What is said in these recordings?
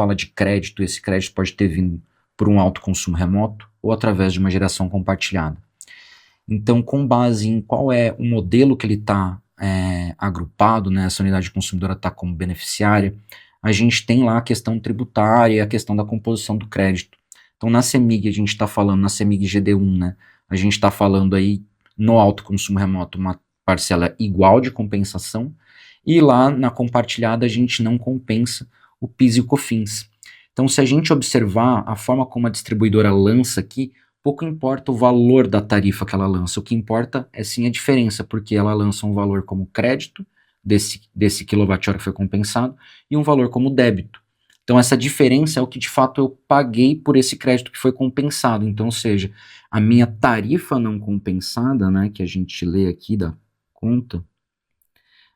fala de crédito, esse crédito pode ter vindo por um alto consumo remoto ou através de uma geração compartilhada. Então, com base em qual é o modelo que ele está agrupado, né, essa unidade consumidora está como beneficiária, a gente tem lá a questão tributária e a questão da composição do crédito. Então, na CEMIG, a gente está falando, na CEMIG GD1, né, a gente está falando aí no alto consumo remoto uma parcela igual de compensação, e lá na compartilhada a gente não compensa o PIS e o COFINS. Então, se a gente observar a forma como a distribuidora lança aqui, pouco importa o valor da tarifa que ela lança, o que importa é sim a diferença, porque ela lança um valor como crédito desse quilowatt-hora que foi compensado e um valor como débito. Então essa diferença é o que de fato eu paguei por esse crédito que foi compensado. Então, ou seja, a minha tarifa não compensada, né, que a gente lê aqui da conta,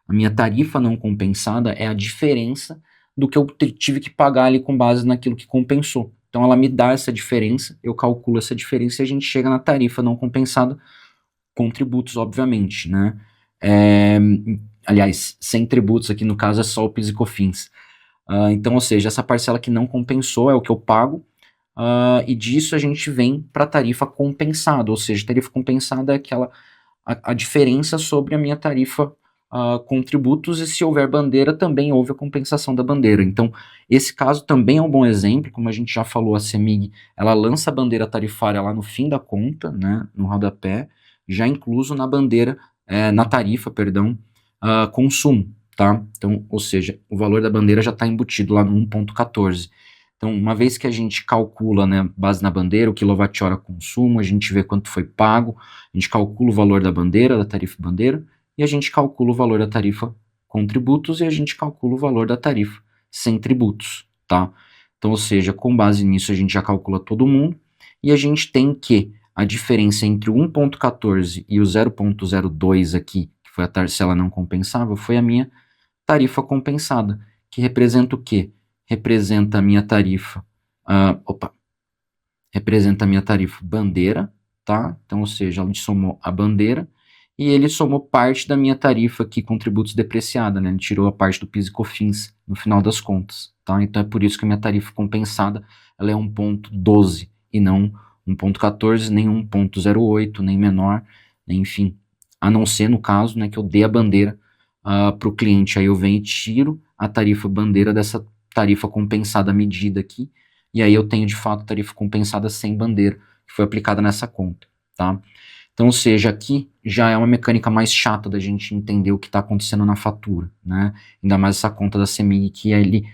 a minha tarifa não compensada é a diferença do que eu tive que pagar ali com base naquilo que compensou. Então ela me dá essa diferença, eu calculo essa diferença e a gente chega na tarifa não compensada com tributos, obviamente, né? Aliás, sem tributos aqui no caso é só o PIS e COFINS. Então, ou seja, essa parcela que não compensou é o que eu pago, e disso a gente vem para a tarifa compensada, ou seja, tarifa compensada é aquela a diferença sobre a minha tarifa com tributos, e se houver bandeira, também houve a compensação da bandeira. Então, esse caso também é um bom exemplo, como a gente já falou, a CEMIG, ela lança a bandeira tarifária lá no fim da conta, né, no rodapé, já incluso na bandeira, na tarifa, perdão, consumo, tá? Então, ou seja, o valor da bandeira já está embutido lá no 1.14. Então, uma vez que a gente calcula, né, base na bandeira, o quilowatt-hora consumo, a gente vê quanto foi pago, a gente calcula o valor da bandeira, da tarifa bandeira, e a gente calcula o valor da tarifa com tributos, e a gente calcula o valor da tarifa sem tributos, tá? Então, ou seja, com base nisso a gente já calcula todo mundo, e a gente tem que a diferença entre o 1.14 e o 0.02 aqui, que foi a parcela não compensável, foi a minha tarifa compensada, que representa o quê? Representa a minha tarifa, representa a minha tarifa bandeira, tá? Então, ou seja, ele somou a bandeira e ele somou parte da minha tarifa aqui com tributos depreciada, né? Ele tirou a parte do PIS e COFINS no final das contas, tá? Então é por isso que a minha tarifa compensada ela é 1.12 e não 1.14, nem 1.08, nem menor, nem, enfim, a não ser no caso, né, que eu dê a bandeira para o cliente, aí eu venho e tiro a tarifa bandeira dessa tarifa compensada medida aqui, e aí eu tenho de fato tarifa compensada sem bandeira, que foi aplicada nessa conta, tá? Então, ou seja, aqui já é uma mecânica mais chata da gente entender o que está acontecendo na fatura, né? Ainda mais essa conta da CEMIG, que ele,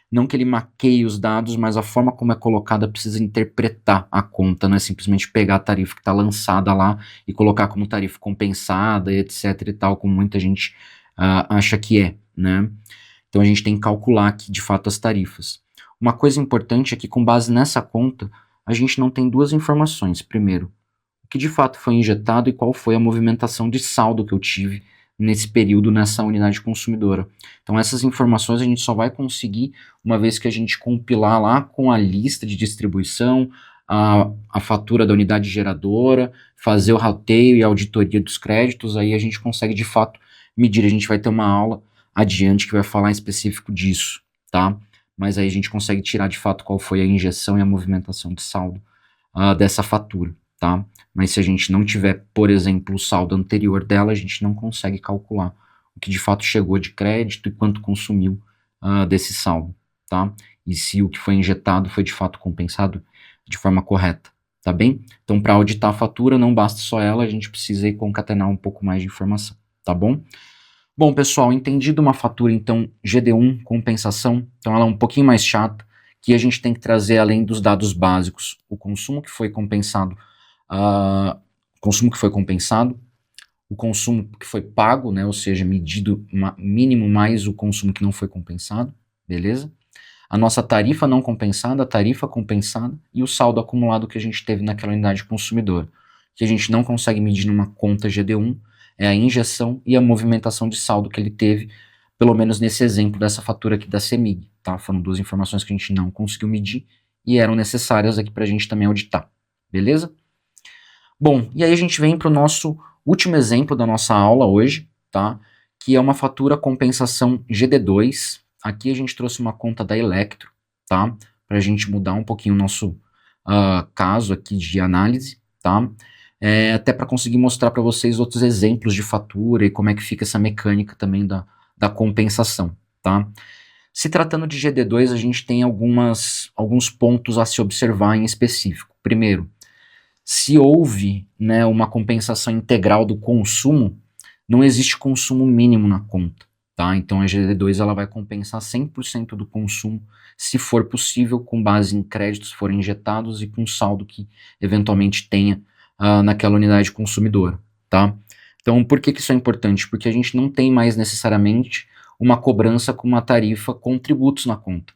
não que ele maqueie os dados, mas a forma como é colocada precisa interpretar a conta, não é simplesmente pegar a tarifa que está lançada lá e colocar como tarifa compensada, etc e tal, como muita gente acha que é, né? Então a gente tem que calcular aqui de fato as tarifas. Uma coisa importante é que com base nessa conta, a gente não tem duas informações. Primeiro, o que de fato foi injetado e qual foi a movimentação de saldo que eu tive nesse período nessa unidade consumidora. Então essas informações a gente só vai conseguir uma vez que a gente compilar lá com a lista de distribuição, a fatura da unidade geradora, fazer o rateio e a auditoria dos créditos, aí a gente consegue de fato medir. A gente vai ter uma aula adiante que vai falar em específico disso, tá? Mas aí a gente consegue tirar de fato qual foi a injeção e a movimentação de saldo dessa fatura, tá? Mas se a gente não tiver, por exemplo, o saldo anterior dela, a gente não consegue calcular o que de fato chegou de crédito e quanto consumiu desse saldo, tá? E se o que foi injetado foi de fato compensado de forma correta, tá bem? Então, para auditar a fatura, não basta só ela, a gente precisa aí concatenar um pouco mais de informação, tá bom? Bom, pessoal, entendido uma fatura, então, GD1, compensação, então ela é um pouquinho mais chata, que a gente tem que trazer, além dos dados básicos, o consumo que foi compensado, o consumo que foi pago, né, ou seja, medido mínimo mais o consumo que não foi compensado, beleza? A nossa tarifa não compensada, a tarifa compensada e o saldo acumulado que a gente teve naquela unidade consumidora, que a gente não consegue medir numa conta GD1, é a injeção e a movimentação de saldo que ele teve, pelo menos nesse exemplo dessa fatura aqui da CEMIG, tá? Foram duas informações que a gente não conseguiu medir e eram necessárias aqui para a gente também auditar, beleza? Bom, e aí a gente vem para o nosso último exemplo da nossa aula hoje, tá? Que é uma fatura compensação GD2. Aqui a gente trouxe uma conta da Electro, tá? Para a gente mudar um pouquinho o nosso caso aqui de análise, tá? Até para conseguir mostrar para vocês outros exemplos de fatura e como é que fica essa mecânica também da compensação, tá? Se tratando de GD2, a gente tem alguns pontos a se observar em específico. Primeiro, se houve, né, uma compensação integral do consumo, não existe consumo mínimo na conta, tá? Então a GD2 ela vai compensar 100% do consumo, se for possível, com base em créditos que forem injetados e com saldo que eventualmente tenha naquela unidade consumidora, tá? Então por que isso é importante? Porque a gente não tem mais necessariamente uma cobrança com uma tarifa com tributos na conta.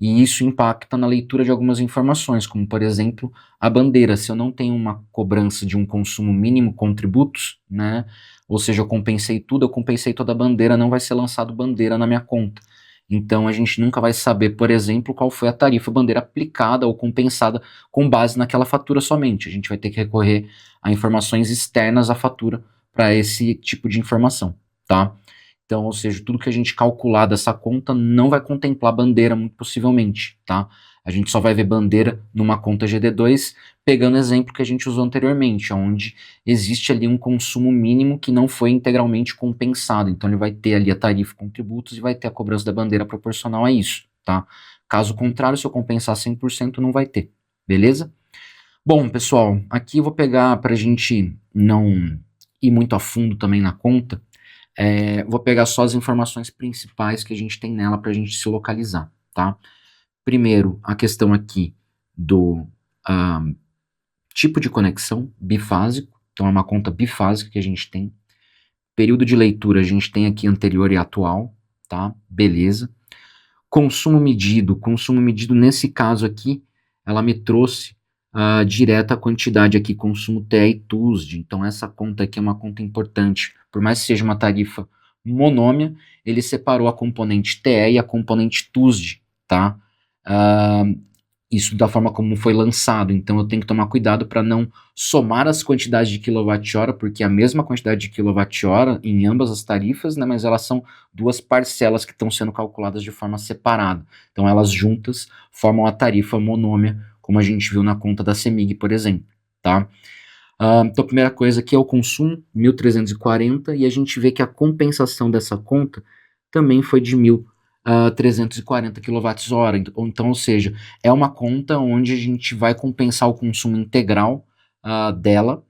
E isso impacta na leitura de algumas informações, como, por exemplo, a bandeira. Se eu não tenho uma cobrança de um consumo mínimo com tributos, né, ou seja, eu compensei tudo, eu compensei toda a bandeira, não vai ser lançado bandeira na minha conta. Então, a gente nunca vai saber, por exemplo, qual foi a tarifa bandeira aplicada ou compensada com base naquela fatura somente. A gente vai ter que recorrer a informações externas à fatura para esse tipo de informação, tá? Então, ou seja, tudo que a gente calcular dessa conta não vai contemplar bandeira, muito possivelmente, tá? A gente só vai ver bandeira numa conta GD2, pegando o exemplo que a gente usou anteriormente, onde existe ali um consumo mínimo que não foi integralmente compensado. Então, ele vai ter ali a tarifa com tributos e vai ter a cobrança da bandeira proporcional a isso, tá? Caso contrário, se eu compensar 100%, não vai ter, beleza? Bom, pessoal, aqui eu vou pegar para a gente não ir muito a fundo também na conta. Vou pegar só as informações principais que a gente tem nela para a gente se localizar, tá? Primeiro, a questão aqui do tipo de conexão bifásico, então é uma conta bifásica que a gente tem. Período de leitura a gente tem aqui anterior e atual, tá? Beleza. Consumo medido nesse caso aqui, ela me trouxe direto a quantidade aqui, consumo TE e TUSD, então essa conta aqui é uma conta importante, por mais que seja uma tarifa monômia, ele separou a componente TE e a componente TUSD, tá? Isso da forma como foi lançado, então eu tenho que tomar cuidado para não somar as quantidades de quilowatt-hora, porque é a mesma quantidade de quilowatt-hora em ambas as tarifas, né, mas elas são duas parcelas que estão sendo calculadas de forma separada. Então elas juntas formam a tarifa monômia, como a gente viu na conta da CEMIG, por exemplo, tá? Então a primeira coisa aqui é o consumo, 1.340, e a gente vê que a compensação dessa conta também foi de 1.340 kWh. Então, ou seja, é uma conta onde a gente vai compensar o consumo integral dela.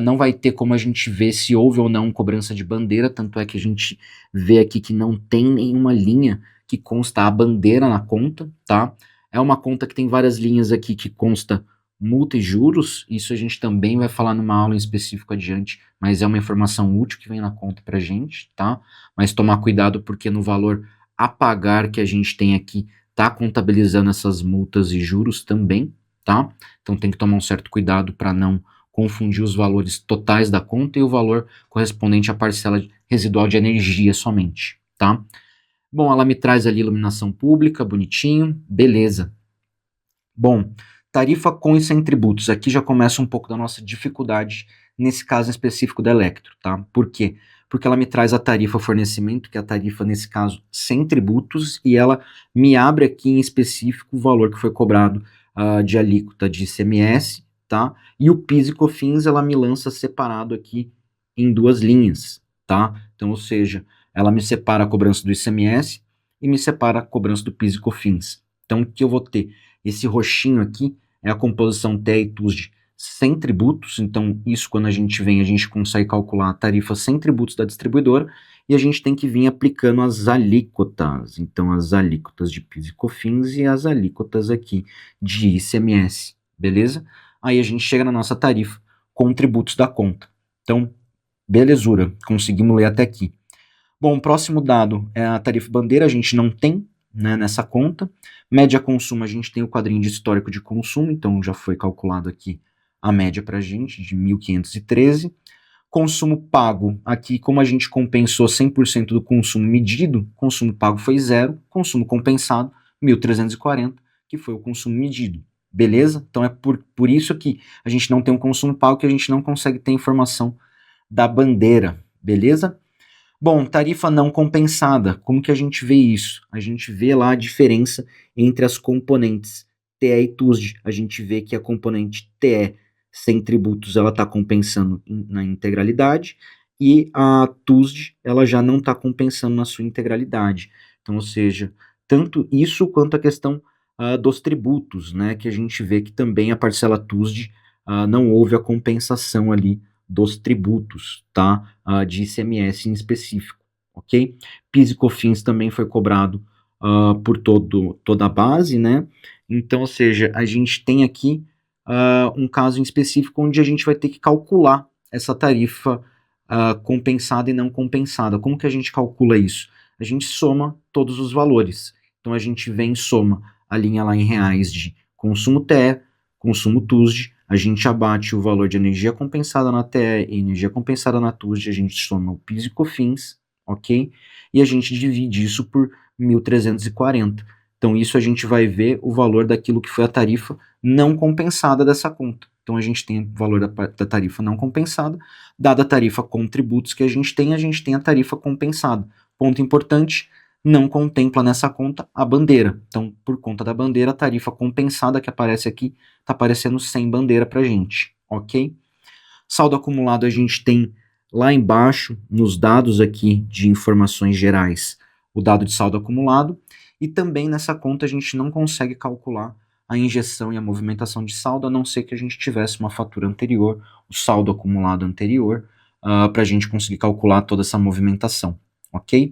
Não vai ter como a gente ver se houve ou não cobrança de bandeira, tanto é que a gente vê aqui que não tem nenhuma linha que consta a bandeira na conta, tá? É uma conta que tem várias linhas aqui que consta multa e juros, isso a gente também vai falar numa aula em específico adiante, mas é uma informação útil que vem na conta pra gente, tá? Mas tomar cuidado porque no valor a pagar que a gente tem aqui tá contabilizando essas multas e juros também, tá? Então tem que tomar um certo cuidado para não confundir os valores totais da conta e o valor correspondente à parcela residual de energia somente, tá? Bom, ela me traz ali iluminação pública, bonitinho, beleza. Bom, tarifa com e sem tributos. Aqui já começa um pouco da nossa dificuldade nesse caso específico da Electro, tá? Por quê? Porque ela me traz a tarifa fornecimento, que é a tarifa, nesse caso, sem tributos, e ela me abre aqui em específico o valor que foi cobrado de alíquota de ICMS, tá? E o PIS e COFINS, ela me lança separado aqui em duas linhas, tá? Então, ou seja, ela me separa a cobrança do ICMS e me separa a cobrança do PIS e COFINS. Então, o que eu vou ter? Esse roxinho aqui é a composição TE e TUSD sem tributos, então isso quando a gente vem, a gente consegue calcular a tarifa sem tributos da distribuidora, e a gente tem que vir aplicando as alíquotas, então as alíquotas de PIS e COFINS e as alíquotas aqui de ICMS, beleza? Aí a gente chega na nossa tarifa com tributos da conta. Então, belezura, conseguimos ler até aqui. Bom, o próximo dado é a tarifa bandeira, a gente não tem, né, nessa conta. Média consumo, a gente tem o quadrinho de histórico de consumo, então já foi calculado aqui a média para a gente, de 1.513. Consumo pago, aqui como a gente compensou 100% do consumo medido, consumo pago foi zero, consumo compensado, 1.340, que foi o consumo medido. Beleza? Então é por isso que a gente não tem um consumo pago, que a gente não consegue ter informação da bandeira. Beleza? Bom, tarifa não compensada, como que a gente vê isso? A gente vê lá a diferença entre as componentes TE e TUSD. A gente vê que a componente TE sem tributos ela está compensando na integralidade e a TUSD ela já não está compensando na sua integralidade. Então, ou seja, tanto isso quanto a questão dos tributos, né, que a gente vê que também a parcela TUSD não houve a compensação ali dos tributos, tá? De ICMS em específico, ok? PIS e COFINS também foi cobrado por toda a base, né? Então, ou seja, a gente tem aqui um caso em específico onde a gente vai ter que calcular essa tarifa compensada e não compensada. Como que a gente calcula isso? A gente soma todos os valores. Então, a gente vem e soma a linha lá em reais de consumo TE, consumo TUSD, a gente abate o valor de energia compensada na TE e energia compensada na TUSD, a gente soma o PIS e COFINS, ok? E a gente divide isso por 1.340. Então, isso a gente vai ver o valor daquilo que foi a tarifa não compensada dessa conta. Então, a gente tem o valor da tarifa não compensada, dada a tarifa com tributos que a gente tem a tarifa compensada. Ponto importante, não contempla nessa conta a bandeira. Então, por conta da bandeira, a tarifa compensada que aparece aqui está aparecendo sem bandeira para a gente, ok? Saldo acumulado a gente tem lá embaixo, nos dados aqui de informações gerais, o dado de saldo acumulado, e também nessa conta a gente não consegue calcular a injeção e a movimentação de saldo, a não ser que a gente tivesse uma fatura anterior, o saldo acumulado anterior, para a gente conseguir calcular toda essa movimentação, ok?